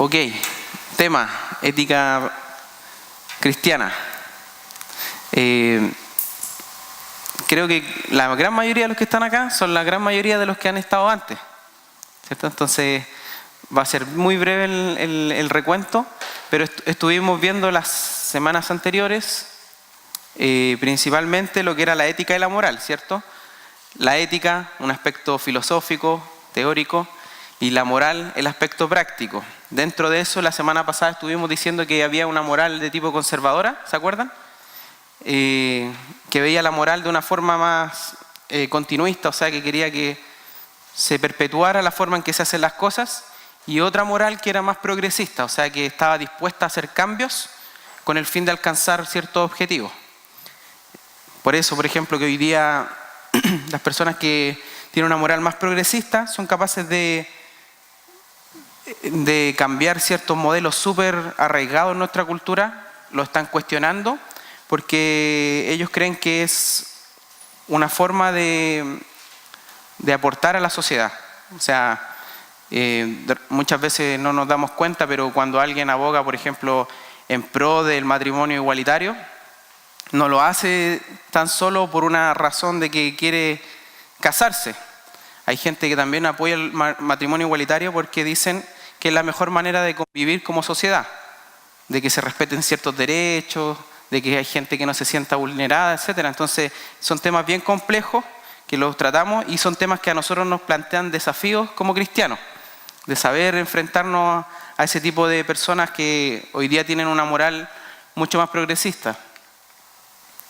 Ok, tema, ética cristiana. Creo que la gran mayoría de los que están acá son la gran mayoría de los que han estado antes, ¿cierto? Entonces va a ser muy breve el recuento, pero estuvimos viendo las semanas anteriores principalmente lo que era la ética y la moral, ¿cierto? La ética, un aspecto filosófico, teórico, y la moral, el aspecto práctico. Dentro de eso, la semana pasada estuvimos diciendo que había una moral de tipo conservadora, ¿se acuerdan? Que veía la moral de una forma más continuista, o sea, que quería que se perpetuara la forma en que se hacen las cosas, y otra moral que era más progresista, o sea, que estaba dispuesta a hacer cambios con el fin de alcanzar ciertos objetivos. Por eso, por ejemplo, que hoy día las personas que tienen una moral más progresista son capaces de cambiar ciertos modelos súper arraigados en nuestra cultura, lo están cuestionando porque ellos creen que es una forma de aportar a la sociedad. O sea, muchas veces no nos damos cuenta, pero cuando alguien aboga, por ejemplo, en pro del matrimonio igualitario, no lo hace tan solo por una razón de que quiere casarse. Hay gente que también apoya el matrimonio igualitario porque dicen que es la mejor manera de convivir como sociedad, de que se respeten ciertos derechos, de que hay gente que no se sienta vulnerada, etc. Entonces son temas bien complejos que los tratamos y son temas que a nosotros nos plantean desafíos como cristianos, de saber enfrentarnos a ese tipo de personas que hoy día tienen una moral mucho más progresista.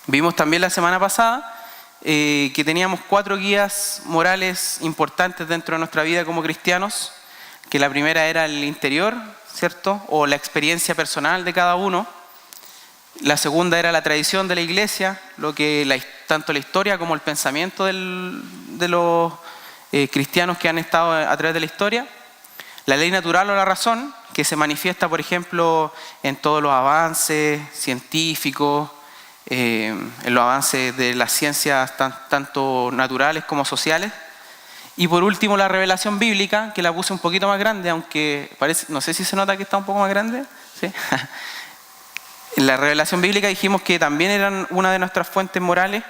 Vimos también la semana pasada que teníamos 4 guías morales importantes dentro de nuestra vida como cristianos, que la primera era el interior, ¿cierto? O la experiencia personal de cada uno. La segunda era la tradición de la iglesia, lo que tanto la historia como el pensamiento de los cristianos que han estado a través de la historia. La ley natural o la razón, que se manifiesta, por ejemplo, en todos los avances científicos, en los avances de las ciencias tanto naturales como sociales. Y por último, la revelación bíblica, que la puse un poquito más grande, aunque parece, no sé si se nota que está un poco más grande. ¿Sí? La revelación bíblica dijimos que también eran una de nuestras fuentes morales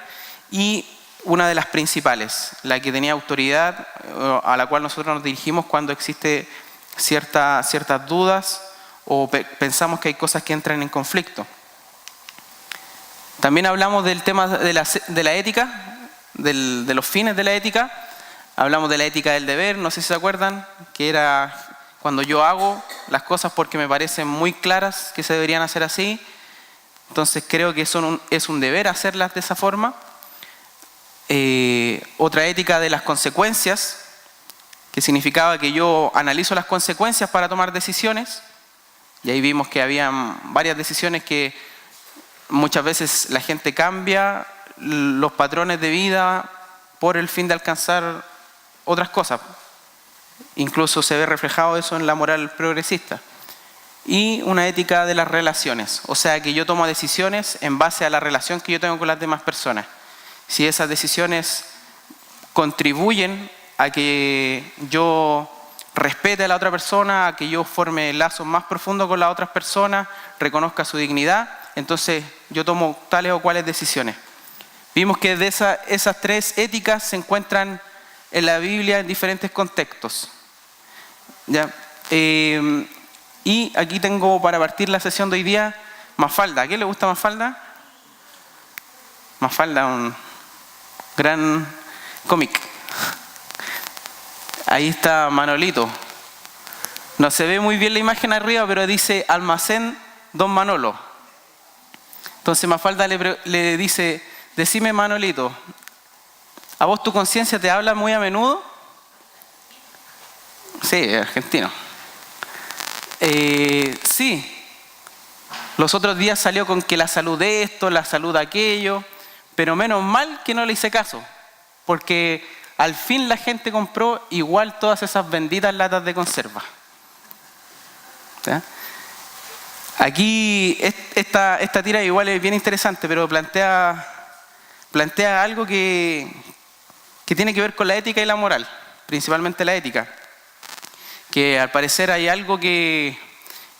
y una de las principales, la que tenía autoridad, a la cual nosotros nos dirigimos cuando existe ciertas dudas o pensamos que hay cosas que entran en conflicto. También hablamos del tema de la ética, de los fines de la ética. Hablamos de la ética del deber, no sé si se acuerdan, que era cuando yo hago las cosas porque me parecen muy claras que se deberían hacer así. Entonces creo que es un deber hacerlas de esa forma. Otra ética de las consecuencias, que significaba que yo analizo las consecuencias para tomar decisiones. Y ahí vimos que había varias decisiones que muchas veces la gente cambia los patrones de vida por el fin de alcanzar otras cosas. Incluso se ve reflejado eso en la moral progresista. Y una ética de las relaciones, o sea que yo tomo decisiones en base a la relación que yo tengo con las demás personas. Si esas decisiones contribuyen a que yo respete a la otra persona, a que yo forme lazos más profundos con las otras personas, reconozca su dignidad, entonces yo tomo tales o cuales decisiones. Vimos que de esas 3 éticas se encuentran en la Biblia en diferentes contextos. ¿Ya? Y aquí tengo para partir la sesión de hoy día Mafalda. ¿A quién le gusta Mafalda? Mafalda, un gran cómic. Ahí está Manolito. No se ve muy bien la imagen arriba, pero dice Almacén Don Manolo. Entonces Mafalda le dice, decime Manolito, ¿a vos tu conciencia te habla muy a menudo? Sí, argentino. Sí. Los otros días salió con que la salud de esto, la salud de aquello, pero menos mal que no le hice caso, porque al fin la gente compró igual todas esas benditas latas de conserva. ¿Sí? Aquí esta tira igual es bien interesante, pero plantea algo que tiene que ver con la ética y la moral, principalmente la ética. Que al parecer hay algo que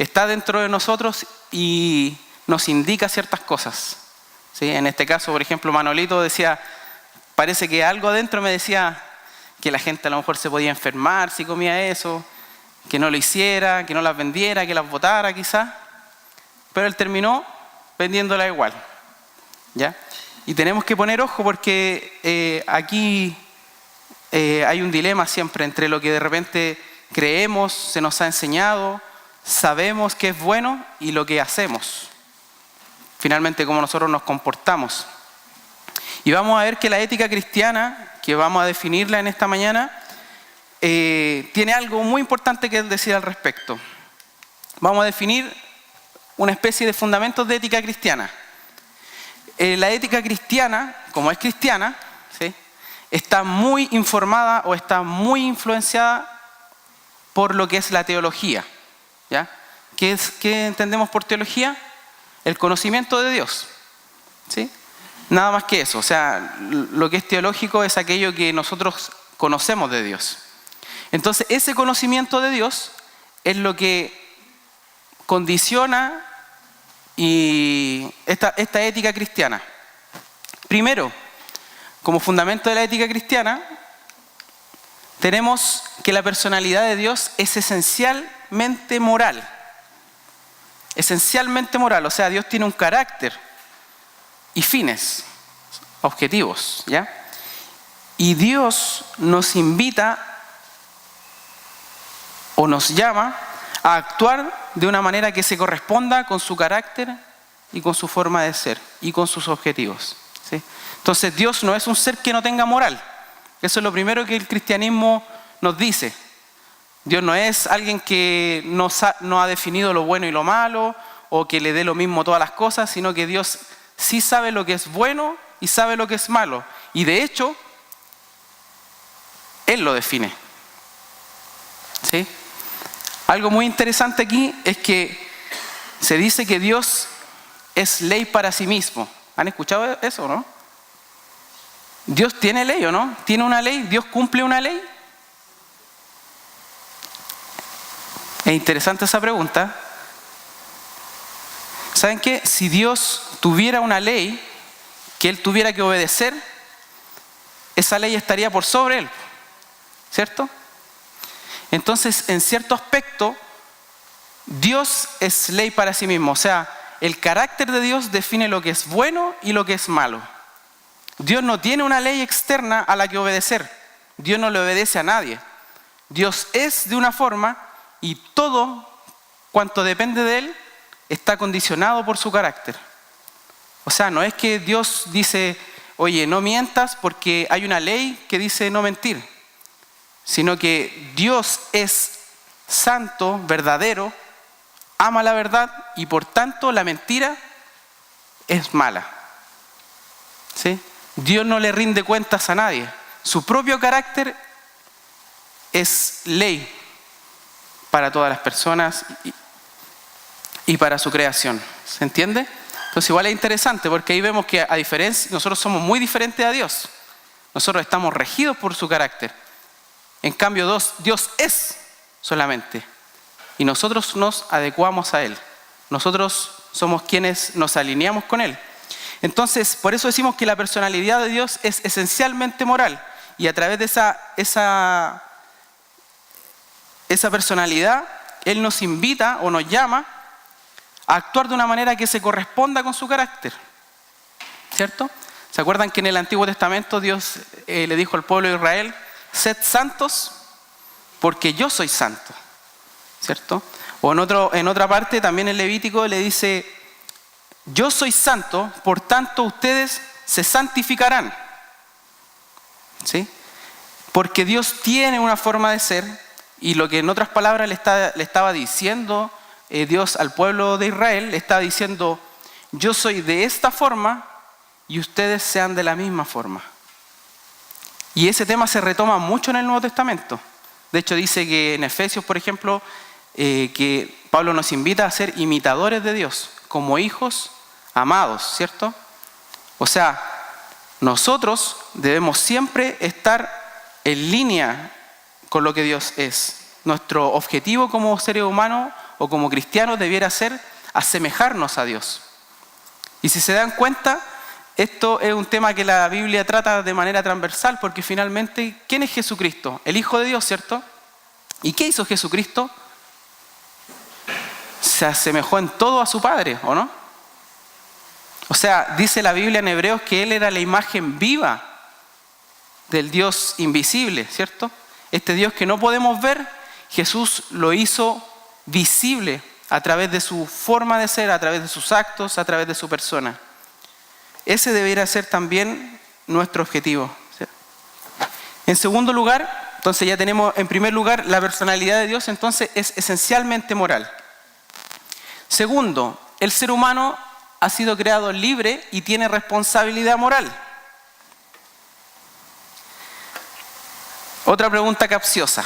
está dentro de nosotros y nos indica ciertas cosas. ¿Sí? En este caso, por ejemplo, Manolito decía, parece que algo adentro me decía que la gente a lo mejor se podía enfermar si comía eso, que no lo hiciera, que no las vendiera, que las botara quizás, pero él terminó vendiéndola igual, ¿ya? Y tenemos que poner ojo porque aquí hay un dilema siempre entre lo que de repente creemos, se nos ha enseñado, sabemos que es bueno y lo que hacemos. Finalmente, cómo nosotros nos comportamos. Y vamos a ver que la ética cristiana, que vamos a definirla en esta mañana, tiene algo muy importante que decir al respecto. Vamos a definir una especie de fundamentos de ética cristiana. La ética cristiana, como es cristiana, ¿sí?, está muy informada o está muy influenciada por lo que es la teología, ¿ya? ¿Qué entendemos por teología? El conocimiento de Dios, ¿sí? Nada más que eso. O sea, lo que es teológico es aquello que nosotros conocemos de Dios. Entonces, ese conocimiento de Dios es lo que condiciona y esta ética cristiana. Primero, como fundamento de la ética cristiana, tenemos que la personalidad de Dios es esencialmente moral. Esencialmente moral, o sea, Dios tiene un carácter y fines, objetivos, ¿ya? Y Dios nos invita o nos llama a actuar de una manera que se corresponda con su carácter y con su forma de ser y con sus objetivos, ¿sí? Entonces Dios no es un ser que no tenga moral. Eso es lo primero que el cristianismo nos dice. Dios no es alguien que no ha definido lo bueno y lo malo o que le dé lo mismo a todas las cosas, sino que Dios sí sabe lo que es bueno y sabe lo que es malo. Y de hecho, Él lo define, ¿sí? Algo muy interesante aquí es que se dice que Dios es ley para sí mismo. ¿Han escuchado eso, no? ¿Dios tiene ley o no? ¿Tiene una ley? ¿Dios cumple una ley? Es interesante esa pregunta. ¿Saben qué? Si Dios tuviera una ley que Él tuviera que obedecer, esa ley estaría por sobre Él, ¿cierto? Entonces, en cierto aspecto, Dios es ley para sí mismo. O sea, el carácter de Dios define lo que es bueno y lo que es malo. Dios no tiene una ley externa a la que obedecer. Dios no le obedece a nadie. Dios es de una forma y todo cuanto depende de Él está condicionado por su carácter. O sea, no es que Dios dice, oye, no mientas porque hay una ley que dice no mentir, sino que Dios es santo, verdadero, ama la verdad y por tanto la mentira es mala, ¿sí? Dios no le rinde cuentas a nadie. Su propio carácter es ley para todas las personas y para su creación. ¿Se entiende? Entonces igual es interesante porque ahí vemos que a diferencia, nosotros somos muy diferentes a Dios. Nosotros estamos regidos por su carácter. En cambio, Dios es solamente. Y nosotros nos adecuamos a Él. Nosotros somos quienes nos alineamos con Él. Entonces, por eso decimos que la personalidad de Dios es esencialmente moral. Y a través de esa personalidad, Él nos invita o nos llama a actuar de una manera que se corresponda con su carácter, ¿cierto? ¿Se acuerdan que en el Antiguo Testamento Dios le dijo al pueblo de Israel, sed santos porque yo soy santo, ¿cierto? O en otra parte también en Levítico le dice, yo soy santo, por tanto ustedes se santificarán, ¿sí? Porque Dios tiene una forma de ser y lo que en otras palabras le estaba diciendo Dios al pueblo de Israel, le estaba diciendo, yo soy de esta forma y ustedes sean de la misma forma. Y ese tema se retoma mucho en el Nuevo Testamento. De hecho dice que en Efesios, por ejemplo, que Pablo nos invita a ser imitadores de Dios, como hijos amados, ¿cierto? O sea, nosotros debemos siempre estar en línea con lo que Dios es. Nuestro objetivo como seres humanos o como cristianos debiera ser asemejarnos a Dios. Y si se dan cuenta, esto es un tema que la Biblia trata de manera transversal, porque finalmente, ¿quién es Jesucristo? El Hijo de Dios, ¿cierto? ¿Y qué hizo Jesucristo? Se asemejó en todo a su Padre, ¿o no? O sea, dice la Biblia en Hebreos que Él era la imagen viva del Dios invisible, ¿cierto? Este Dios que no podemos ver, Jesús lo hizo visible a través de su forma de ser, a través de sus actos, a través de su persona. Ese debería ser también nuestro objetivo. En segundo lugar, entonces ya tenemos en primer lugar la personalidad de Dios, entonces es esencialmente moral. Segundo, el ser humano ha sido creado libre y tiene responsabilidad moral. Otra pregunta capciosa.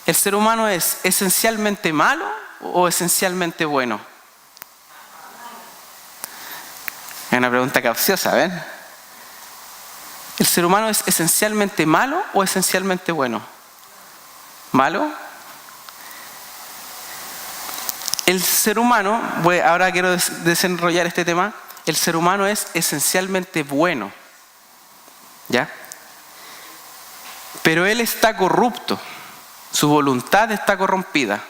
¿El ser humano es esencialmente malo o esencialmente bueno? Es una pregunta capciosa, ¿ven? ¿El ser humano es esencialmente malo o esencialmente bueno? ¿Malo? El ser humano, ahora quiero desenrollar este tema, el ser humano es esencialmente bueno, ¿ya? Pero él está corrupto, su voluntad está corrompida,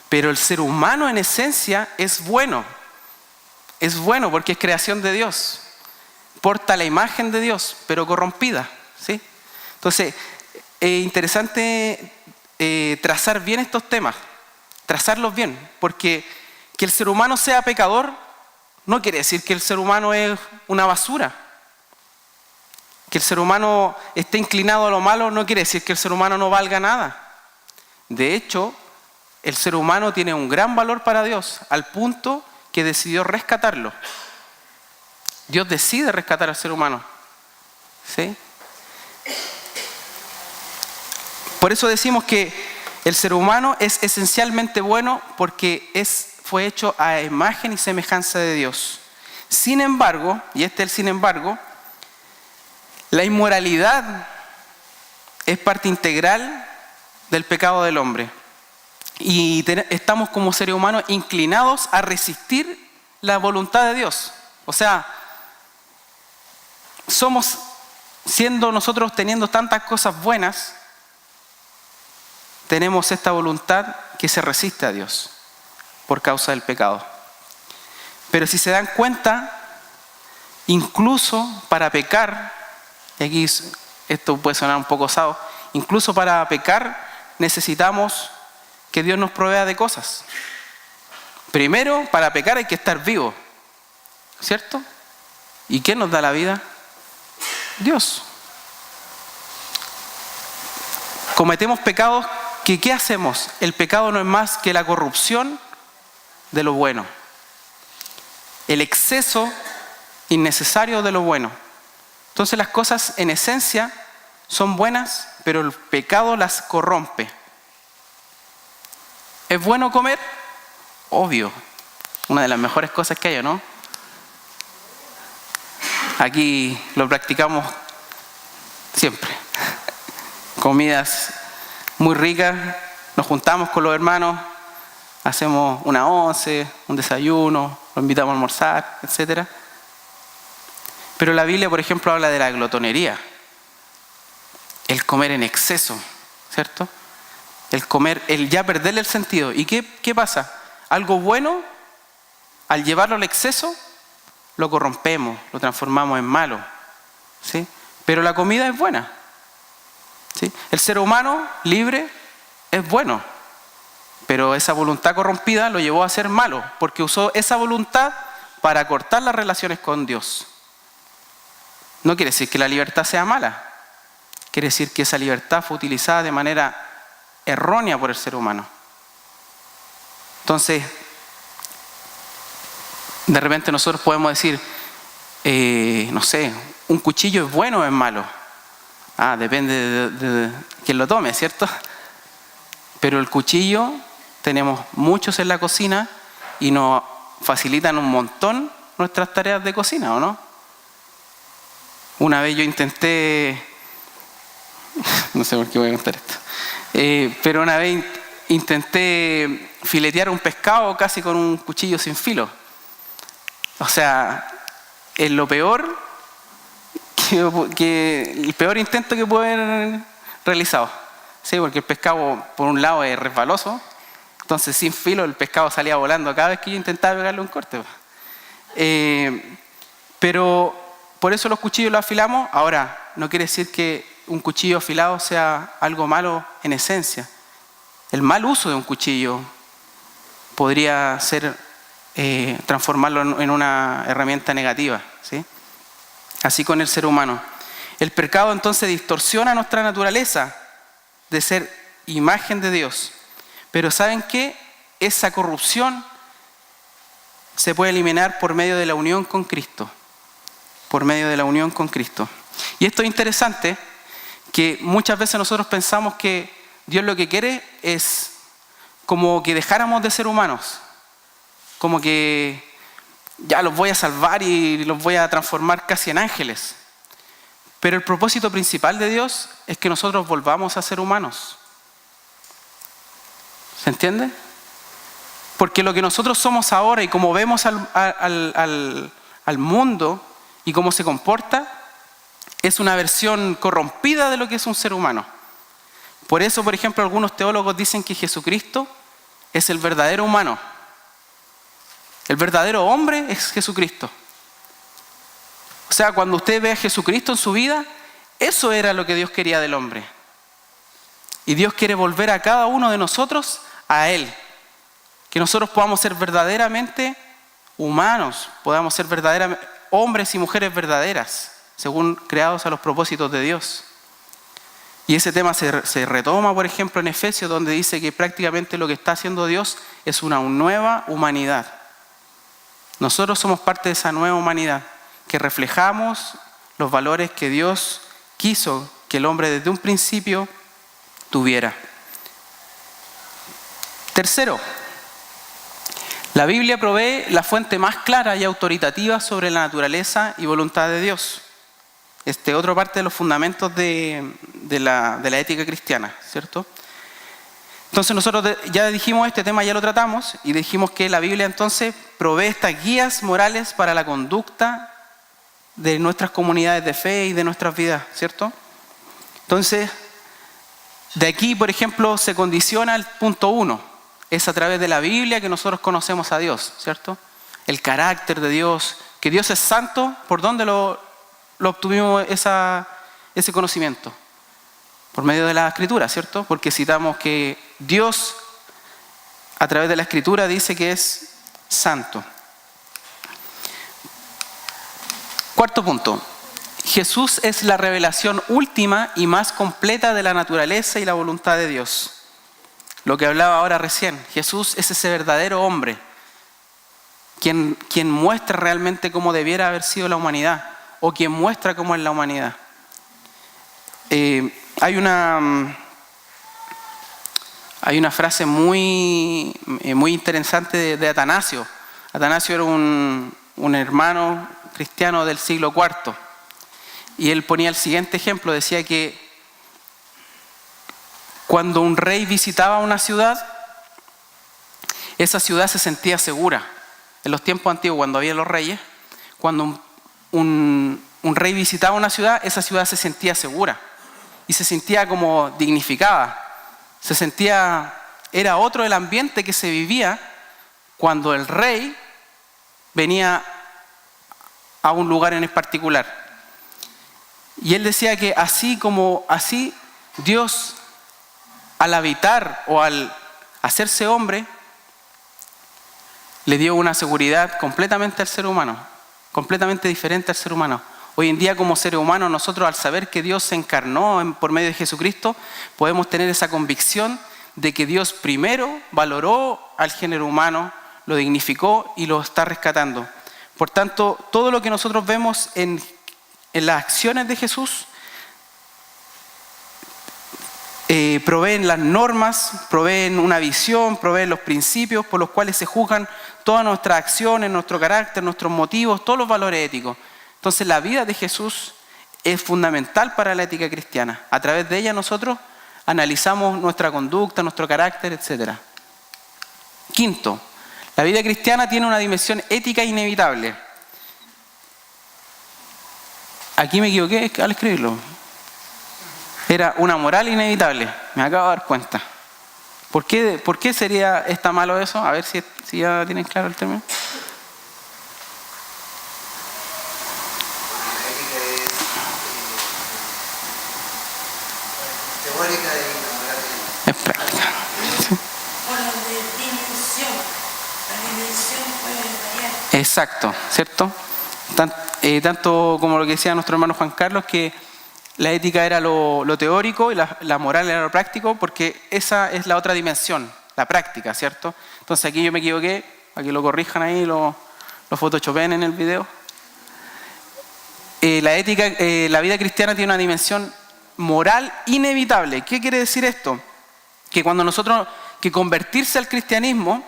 pero el ser humano en esencia es bueno porque es creación de Dios, porta la imagen de Dios, pero corrompida, ¿sí? Entonces, es interesante trazar bien estos temas, trazarlos bien, porque que el ser humano sea pecador no quiere decir que el ser humano es una basura. Que el ser humano esté inclinado a lo malo no quiere decir que el ser humano no valga nada. De hecho, el ser humano tiene un gran valor para Dios, al punto que decidió rescatarlo. Dios decide rescatar al ser humano, ¿sí? Por eso decimos que el ser humano es esencialmente bueno porque fue hecho a imagen y semejanza de Dios. Sin embargo, y este es el sin embargo, la inmoralidad es parte integral del pecado del hombre. Y estamos como seres humanos inclinados a resistir la voluntad de Dios. O sea, siendo nosotros teniendo tantas cosas buenas, tenemos esta voluntad que se resiste a Dios por causa del pecado. Pero si se dan cuenta, incluso para pecar, y aquí esto puede sonar un poco osado, incluso para pecar necesitamos que Dios nos provea de cosas. Primero, para pecar hay que estar vivo, ¿cierto? ¿Y quién nos da la vida? Dios. Cometemos pecados que ¿qué hacemos? El pecado no es más que la corrupción de lo bueno, el exceso innecesario de lo bueno. Entonces las cosas en esencia son buenas, pero el pecado las corrompe. ¿Es bueno comer? Obvio, una de las mejores cosas que hay, ¿no? Aquí lo practicamos siempre. Comidas muy ricas, nos juntamos con los hermanos, hacemos una once, un desayuno, lo invitamos a almorzar, etc. Pero la Biblia, por ejemplo, habla de la glotonería, el comer en exceso, ¿cierto? El comer, el ya perderle el sentido. ¿Y qué pasa? Algo bueno, al llevarlo al exceso, lo corrompemos, lo transformamos en malo, ¿sí? Pero la comida es buena, ¿sí? El ser humano libre es bueno, pero esa voluntad corrompida lo llevó a ser malo, porque usó esa voluntad para cortar las relaciones con Dios. No quiere decir que la libertad sea mala, quiere decir que esa libertad fue utilizada de manera errónea por el ser humano. Entonces, de repente nosotros podemos decir, no sé, un cuchillo es bueno o es malo. Depende de quién lo tome, ¿cierto? Pero el cuchillo, tenemos muchos en la cocina y nos facilitan un montón nuestras tareas de cocina, ¿o no? Una vez yo intenté, no sé por qué voy a contar esto, pero una vez intenté filetear un pescado casi con un cuchillo sin filo. O sea, es lo peor, el peor intento que pude haber realizado. Sí, porque el pescado, por un lado, es resbaloso, entonces sin filo el pescado salía volando cada vez que yo intentaba pegarle un corte. Pero por eso los cuchillos los afilamos. Ahora, no quiere decir que un cuchillo afilado sea algo malo en esencia. El mal uso de un cuchillo podría ser transformarlo en una herramienta negativa, ¿sí? Así con el ser humano. El pecado entonces distorsiona nuestra naturaleza de ser imagen de Dios. Pero ¿saben qué? Esa corrupción se puede eliminar por medio de la unión con Cristo. Por medio de la unión con Cristo. Y esto es interesante, que muchas veces nosotros pensamos que Dios lo que quiere es como que dejáramos de ser humanos. Como que ya los voy a salvar y los voy a transformar casi en ángeles. Pero el propósito principal de Dios es que nosotros volvamos a ser humanos. ¿Se entiende? Porque lo que nosotros somos ahora y como vemos al mundo y cómo se comporta, es una versión corrompida de lo que es un ser humano. Por eso, por ejemplo, algunos teólogos dicen que Jesucristo es el verdadero humano. El verdadero hombre es Jesucristo. O sea, cuando usted ve a Jesucristo en su vida, eso era lo que Dios quería del hombre. Y Dios quiere volver a cada uno de nosotros a Él. Que nosotros podamos ser verdaderamente humanos, podamos ser verdaderamente hombres y mujeres verdaderas, según creados a los propósitos de Dios. Y ese tema se retoma, por ejemplo, en Efesios, donde dice que prácticamente lo que está haciendo Dios es una nueva humanidad. Nosotros somos parte de esa nueva humanidad, que reflejamos los valores que Dios quiso que el hombre desde un principio tuviera. Tercero, la Biblia provee la fuente más clara y autoritativa sobre la naturaleza y voluntad de Dios. Otra parte de los fundamentos de la ética cristiana, ¿cierto? Entonces nosotros ya dijimos este tema, ya lo tratamos, y dijimos que la Biblia entonces provee estas guías morales para la conducta de nuestras comunidades de fe y de nuestras vidas, ¿cierto? Entonces, de aquí, por ejemplo, se condiciona el punto 1. Es a través de la Biblia que nosotros conocemos a Dios, ¿cierto? El carácter de Dios, que Dios es santo. ¿Por dónde lo obtuvimos ese conocimiento? Por medio de la Escritura, ¿cierto? Porque citamos que Dios, a través de la Escritura, dice que es santo. Cuarto punto. Jesús es la revelación última y más completa de la naturaleza y la voluntad de Dios. Lo que hablaba ahora recién. Jesús es ese verdadero hombre, quien muestra realmente cómo debiera haber sido la humanidad, o quien muestra cómo es la humanidad. Hay una frase muy interesante de Atanasio. Atanasio era un hermano cristiano del siglo IV. Y él ponía el siguiente ejemplo. Decía que cuando un rey visitaba una ciudad, esa ciudad se sentía segura. En los tiempos antiguos, cuando había los reyes, cuando un rey visitaba una ciudad, esa ciudad se sentía segura. Y se sentía como dignificada. Era otro el ambiente que se vivía cuando el rey venía a un lugar en particular. Y él decía que así Dios, al habitar o al hacerse hombre, le dio una seguridad completamente al ser humano, completamente diferente al ser humano. Hoy en día, como seres humanos, nosotros al saber que Dios se encarnó por medio de Jesucristo, podemos tener esa convicción de que Dios primero valoró al género humano, lo dignificó y lo está rescatando. Por tanto, todo lo que nosotros vemos en las acciones de Jesús proveen las normas, proveen una visión, proveen los principios por los cuales se juzgan todas nuestras acciones, nuestro carácter, nuestros motivos, todos los valores éticos. Entonces la vida de Jesús es fundamental para la ética cristiana. A través de ella nosotros analizamos nuestra conducta, nuestro carácter, etc. Quinto, la vida cristiana tiene una dimensión ética inevitable. Aquí me equivoqué al escribirlo. Era una moral inevitable, me acabo de dar cuenta. ¿Por qué está malo eso? A ver si ya tienen claro el término. Es práctica. ¿Sí? Exacto, ¿cierto? Tanto como lo que decía nuestro hermano Juan Carlos, que la ética era lo teórico y la moral era lo práctico, porque esa es la otra dimensión, la práctica, ¿cierto? Entonces aquí yo me equivoqué, para que lo corrijan ahí, lo photoshopen en el video. La vida cristiana tiene una dimensión moral inevitable. ¿Qué quiere decir esto? Que que convertirse al cristianismo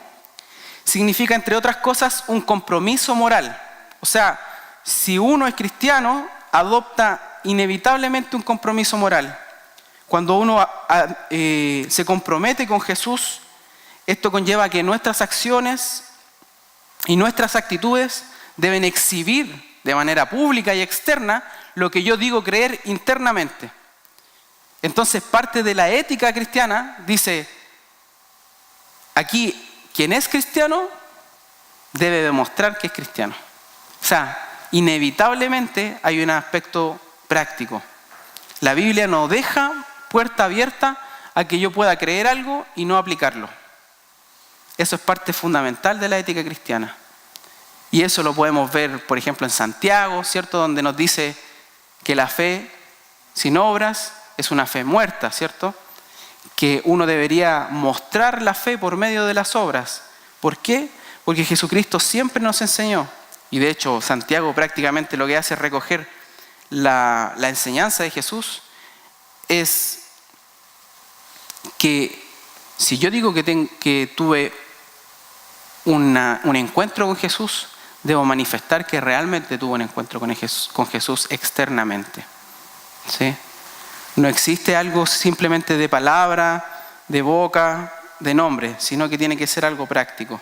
significa, entre otras cosas, un compromiso moral. O sea, si uno es cristiano, adopta inevitablemente un compromiso moral. Cuando uno se compromete con Jesús, esto conlleva que nuestras acciones y nuestras actitudes deben exhibir de manera pública y externa lo que yo digo creer internamente. Entonces, parte de la ética cristiana dice, aquí, quien es cristiano debe demostrar que es cristiano. O sea, inevitablemente hay un aspecto práctico. La Biblia no deja puerta abierta a que yo pueda creer algo y no aplicarlo. Eso es parte fundamental de la ética cristiana. Y eso lo podemos ver, por ejemplo, en Santiago, ¿cierto? Donde nos dice que la fe sin obras es una fe muerta, ¿cierto? Que uno debería mostrar la fe por medio de las obras. ¿Por qué? Porque Jesucristo siempre nos enseñó, y de hecho Santiago prácticamente lo que hace es recoger la enseñanza de Jesús, es que si yo digo que tuve un encuentro con Jesús, debo manifestar que realmente tuve un encuentro con Jesús externamente. ¿Sí? No existe algo simplemente de palabra, de boca, de nombre, sino que tiene que ser algo práctico.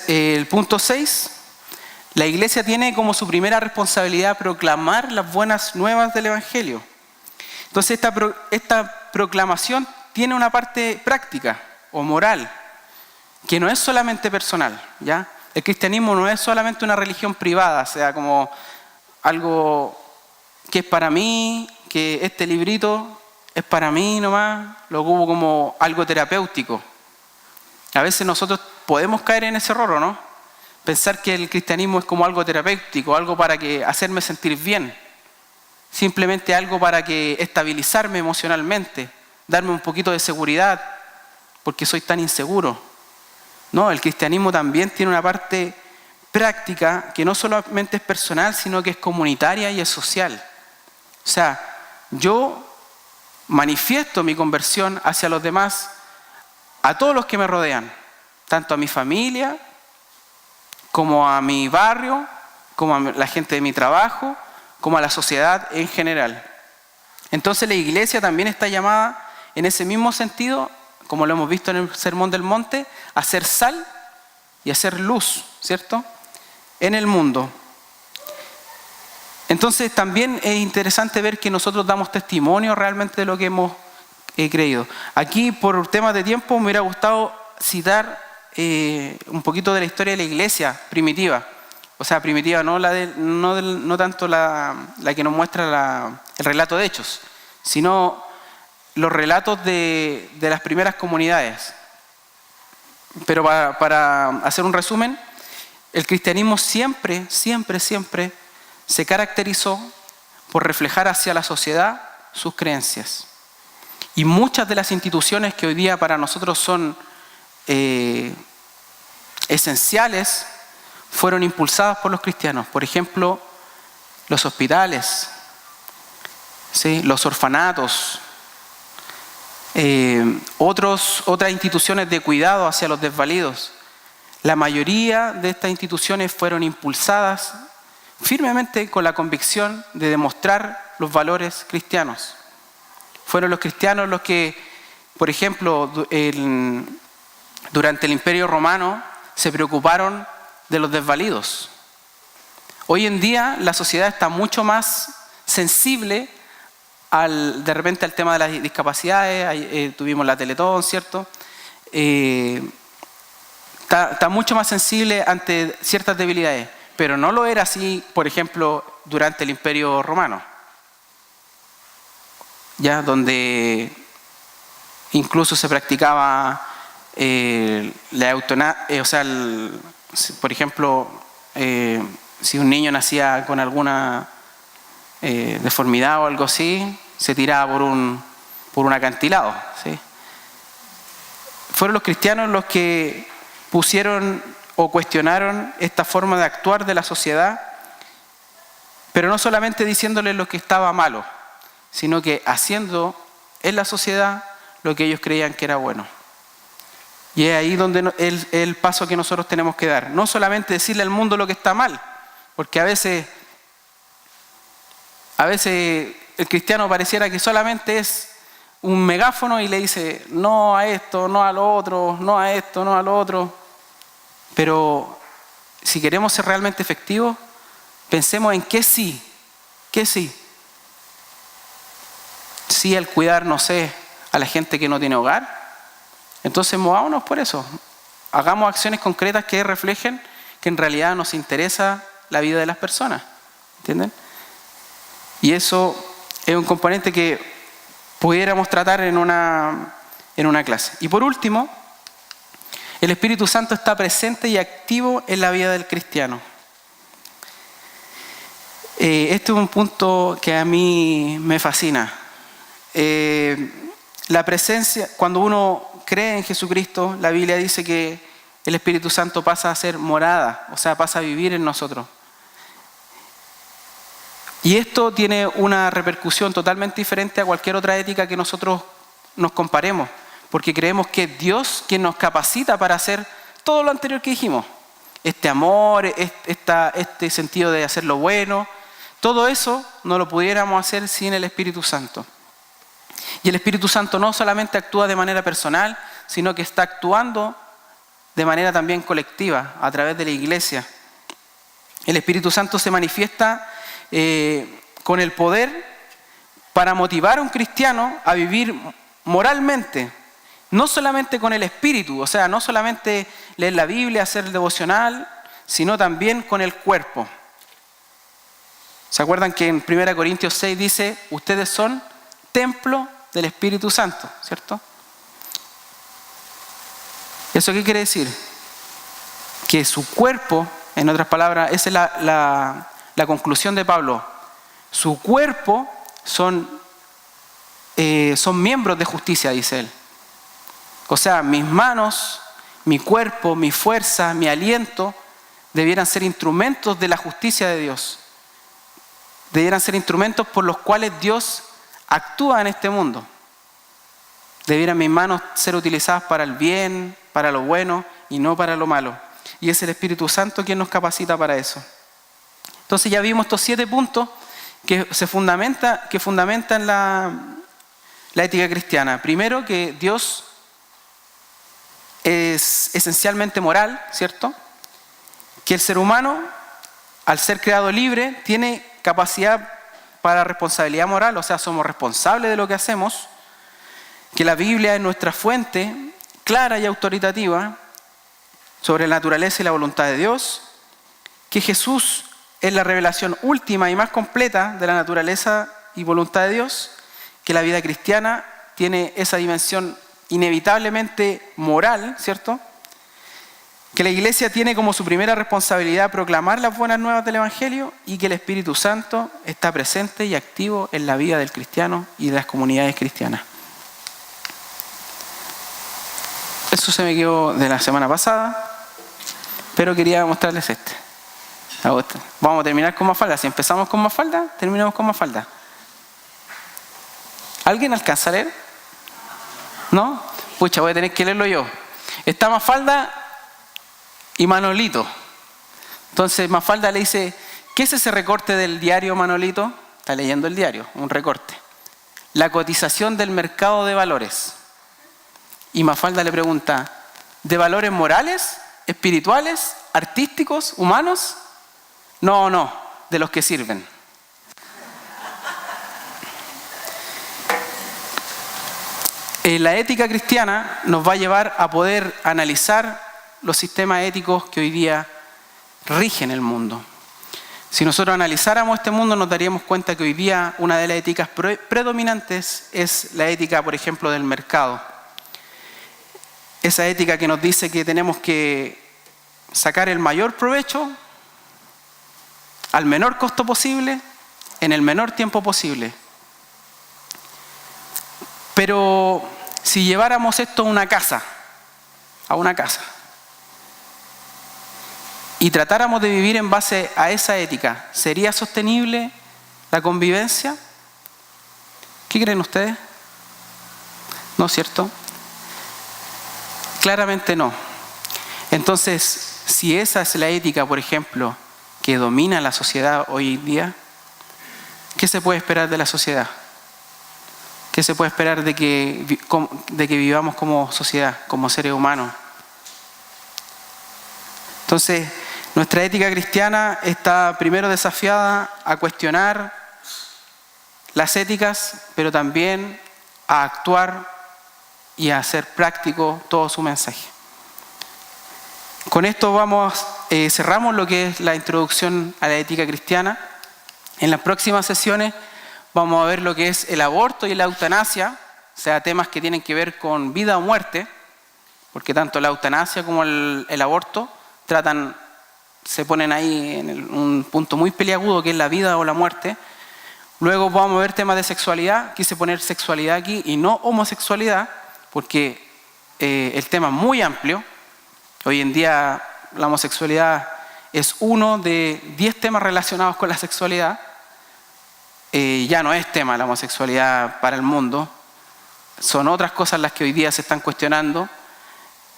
El punto 6, la iglesia tiene como su primera responsabilidad proclamar las buenas nuevas del Evangelio. Entonces esta proclamación tiene una parte práctica o moral, que no es solamente personal, ¿ya? El cristianismo no es solamente una religión privada, o sea, como algo que es para mí, que este librito es para mí nomás, lo ocupo como algo terapéutico. A veces nosotros podemos caer en ese error, ¿no? Pensar que el cristianismo es como algo terapéutico, algo para hacerme sentir bien, simplemente algo para estabilizarme emocionalmente, darme un poquito de seguridad, porque soy tan inseguro. No, el cristianismo también tiene una parte práctica que no solamente es personal, sino que es comunitaria y es social. O sea, yo manifiesto mi conversión hacia los demás, a todos los que me rodean, tanto a mi familia, como a mi barrio, como a la gente de mi trabajo, como a la sociedad en general. Entonces la iglesia también está llamada, en ese mismo sentido, como lo hemos visto en el Sermón del Monte, a ser sal y a ser luz, ¿cierto?, en el mundo. Entonces también es interesante ver que nosotros damos testimonio realmente de lo que hemos creído. Aquí, por temas de tiempo, me hubiera gustado citar un poquito de la historia de la iglesia primitiva. O sea, primitiva, no tanto la que nos muestra el relato de Hechos, sino los relatos de las primeras comunidades. Pero para hacer un resumen, el cristianismo siempre se caracterizó por reflejar hacia la sociedad sus creencias. Y muchas de las instituciones que hoy día para nosotros son esenciales fueron impulsadas por los cristianos. Por ejemplo, los hospitales, ¿sí?, los orfanatos, otras instituciones de cuidado hacia los desvalidos. La mayoría de estas instituciones fueron impulsadas firmemente con la convicción de demostrar los valores cristianos. Fueron los cristianos los que, por ejemplo, durante el Imperio Romano se preocuparon de los desvalidos. Hoy en día la sociedad está mucho más sensible de repente al tema de las discapacidades. Tuvimos la Teletón, ¿cierto? Está mucho más sensible ante ciertas debilidades, pero no lo era así, por ejemplo, durante el Imperio Romano, ya donde incluso se practicaba la eutanasia, por ejemplo, si un niño nacía con alguna deformidad o algo así, se tiraba por un acantilado, ¿sí? Fueron los cristianos los que pusieron o cuestionaron esta forma de actuar de la sociedad, pero no solamente diciéndoles lo que estaba malo, sino que haciendo en la sociedad lo que ellos creían que era bueno. Y es ahí donde el paso que nosotros tenemos que dar. No solamente decirle al mundo lo que está mal, porque a veces el cristiano pareciera que solamente es un megáfono y le dice no a esto, no a lo otro, no a esto, no a lo otro. Pero si queremos ser realmente efectivos, pensemos en qué sí. Sí al cuidar, no sé, a la gente que no tiene hogar. Entonces movámonos por eso. Hagamos acciones concretas que reflejen que en realidad nos interesa la vida de las personas. ¿Entienden? Y eso es un componente que pudiéramos tratar en una clase. Y por último, el Espíritu Santo está presente y activo en la vida del cristiano. Este es un punto que a mí me fascina. La presencia, cuando uno cree en Jesucristo, la Biblia dice que el Espíritu Santo pasa a ser morada, o sea, pasa a vivir en nosotros. Y esto tiene una repercusión totalmente diferente a cualquier otra ética que nosotros nos comparemos, porque creemos que es Dios quien nos capacita para hacer todo lo anterior que dijimos. Este amor, este sentido de hacer lo bueno, todo eso no lo pudiéramos hacer sin el Espíritu Santo. Y el Espíritu Santo no solamente actúa de manera personal, sino que está actuando de manera también colectiva, a través de la iglesia. El Espíritu Santo se manifiesta con el poder para motivar a un cristiano a vivir moralmente, no solamente con el espíritu, o sea, no solamente leer la Biblia, hacer el devocional, sino también con el cuerpo. ¿Se acuerdan que en 1 Corintios 6 dice, ustedes son templo del Espíritu Santo, ¿cierto? ¿Eso qué quiere decir? Que su cuerpo, en otras palabras, esa es la conclusión de Pablo. Su cuerpo son miembros de justicia, dice él. O sea, mis manos, mi cuerpo, mi fuerza, mi aliento, debieran ser instrumentos de la justicia de Dios. Debieran ser instrumentos por los cuales Dios actúa en este mundo. Debieran mis manos ser utilizadas para el bien, para lo bueno y no para lo malo. Y es el Espíritu Santo quien nos capacita para eso. Entonces ya vimos estos 7 puntos que fundamentan la ética cristiana. Primero, que Dios es esencialmente moral, ¿cierto? Que el ser humano, al ser creado libre, tiene capacidad para responsabilidad moral, o sea, somos responsables de lo que hacemos. Que la Biblia es nuestra fuente clara y autoritativa sobre la naturaleza y la voluntad de Dios. Que Jesús es la revelación última y más completa de la naturaleza y voluntad de Dios, que la vida cristiana tiene esa dimensión inevitablemente moral, ¿cierto? Que la iglesia tiene como su primera responsabilidad proclamar las buenas nuevas del Evangelio y que el Espíritu Santo está presente y activo en la vida del cristiano y de las comunidades cristianas. Eso se me quedó de la semana pasada, pero quería mostrarles este. Vamos a terminar con Mafalda. Si empezamos con Mafalda, terminamos con Mafalda. ¿Alguien alcanza a leer? ¿No? Pucha, voy a tener que leerlo yo. Está Mafalda y Manolito. Entonces Mafalda le dice, ¿qué es ese recorte del diario, Manolito? Está leyendo el diario, un recorte. la cotización del mercado de valores. Y Mafalda le pregunta, ¿de valores morales, espirituales, artísticos, humanos? No, de los que sirven. La ética cristiana nos va a llevar a poder analizar los sistemas éticos que hoy día rigen el mundo. Si nosotros analizáramos este mundo, nos daríamos cuenta que hoy día una de las éticas predominantes es la ética, por ejemplo, del mercado. Esa ética que nos dice que tenemos que sacar el mayor provecho al menor costo posible, en el menor tiempo posible. Pero si lleváramos esto a una casa, y tratáramos de vivir en base a esa ética, ¿sería sostenible la convivencia? ¿Qué creen ustedes? ¿No es cierto? Claramente no. Entonces, si esa es la ética, por ejemplo, que domina la sociedad hoy en día, ¿qué se puede esperar de la sociedad? ¿Qué se puede esperar de que vivamos como sociedad, como seres humanos? Entonces, nuestra ética cristiana está primero desafiada a cuestionar las éticas, pero también a actuar y a hacer práctico todo su mensaje. Con esto cerramos lo que es la introducción a la ética cristiana. En las próximas sesiones vamos a ver lo que es el aborto y la eutanasia, o sea, temas que tienen que ver con vida o muerte, porque tanto la eutanasia como el aborto se ponen ahí en un punto muy peliagudo, que es la vida o la muerte. Luego vamos a ver temas de sexualidad. Quise poner sexualidad aquí y no homosexualidad, porque el tema es muy amplio. Hoy en día la homosexualidad es uno de 10 temas relacionados con la sexualidad. Ya no es tema la homosexualidad para el mundo. Son otras cosas las que hoy día se están cuestionando.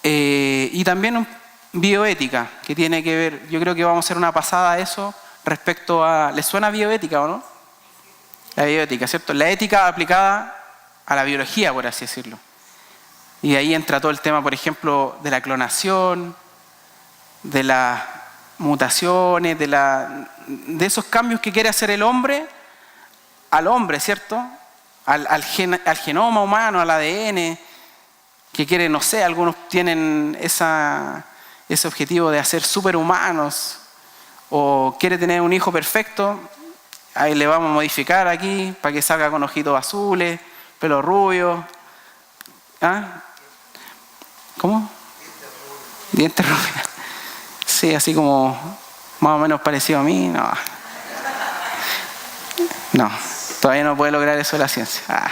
Y también bioética, que tiene que ver, yo creo que vamos a hacer una pasada a eso respecto a... ¿Les suena bioética o no? La bioética, ¿cierto? La ética aplicada a la biología, por así decirlo. Y ahí entra todo el tema, por ejemplo, de la clonación, de las mutaciones, de esos cambios que quiere hacer el hombre al hombre, ¿cierto? Al genoma humano, al ADN, que quiere, no sé, algunos tienen ese objetivo de hacer superhumanos, o quiere tener un hijo perfecto, ahí le vamos a modificar aquí para que salga con ojitos azules, pelo rubio. ¿Ah? ¿Cómo? Dientes rubios. Sí, así como más o menos parecido a mí. No, todavía no puede lograr eso la ciencia.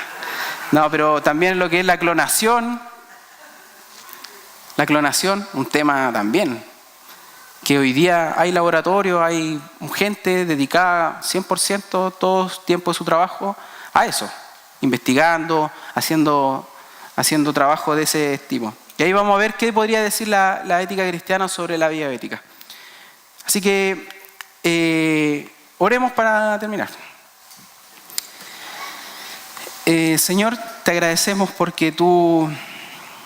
No, pero también lo que es la clonación. La clonación, un tema también, que hoy día hay laboratorios, hay gente dedicada 100% todo el tiempo de su trabajo a eso, investigando, haciendo trabajo de ese tipo. Y ahí vamos a ver qué podría decir la ética cristiana sobre la bioética. Así que oremos para terminar. Señor, te agradecemos porque tú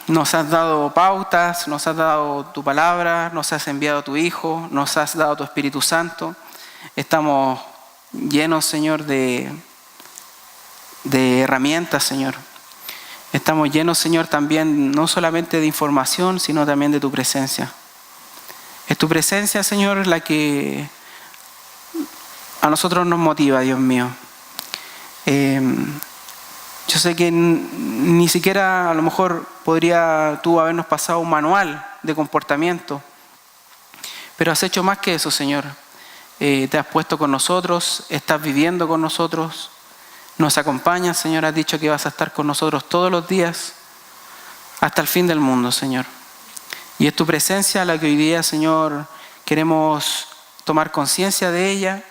nos has dado pautas, nos has dado tu palabra, nos has enviado a tu Hijo, nos has dado tu Espíritu Santo. Estamos llenos, Señor, de herramientas, Señor. Estamos llenos, Señor, también no solamente de información, sino también de tu presencia. Es tu presencia, Señor, la que a nosotros nos motiva, Dios mío. Yo sé que ni siquiera a lo mejor podría tú habernos pasado un manual de comportamiento, pero has hecho más que eso, Señor. Te has puesto con nosotros, estás viviendo con nosotros, nos acompañas, Señor. Has dicho que vas a estar con nosotros todos los días hasta el fin del mundo, Señor. Y es tu presencia la que hoy día, Señor, queremos tomar conciencia de ella,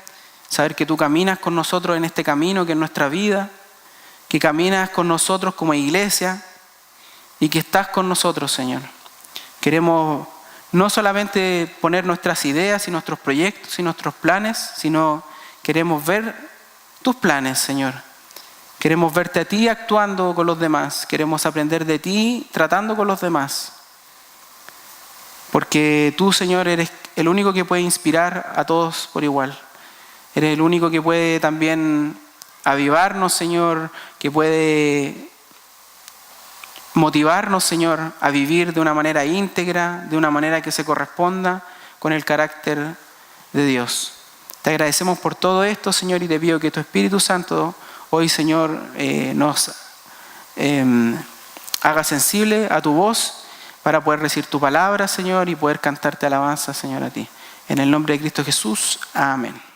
saber que tú caminas con nosotros en este camino que es nuestra vida, que caminas con nosotros como iglesia y que estás con nosotros, Señor. Queremos no solamente poner nuestras ideas y nuestros proyectos y nuestros planes, sino queremos ver tus planes, Señor. Queremos verte a ti actuando con los demás. Queremos aprender de ti tratando con los demás. Porque tú, Señor, eres el único que puede inspirar a todos por igual. Eres el único que puede también avivarnos, Señor, que puede motivarnos, Señor, a vivir de una manera íntegra, de una manera que se corresponda con el carácter de Dios. Te agradecemos por todo esto, Señor, y te pido que tu Espíritu Santo hoy, Señor, nos haga sensible a tu voz para poder recibir tu palabra, Señor, y poder cantarte alabanza, Señor, a ti. En el nombre de Cristo Jesús, amén.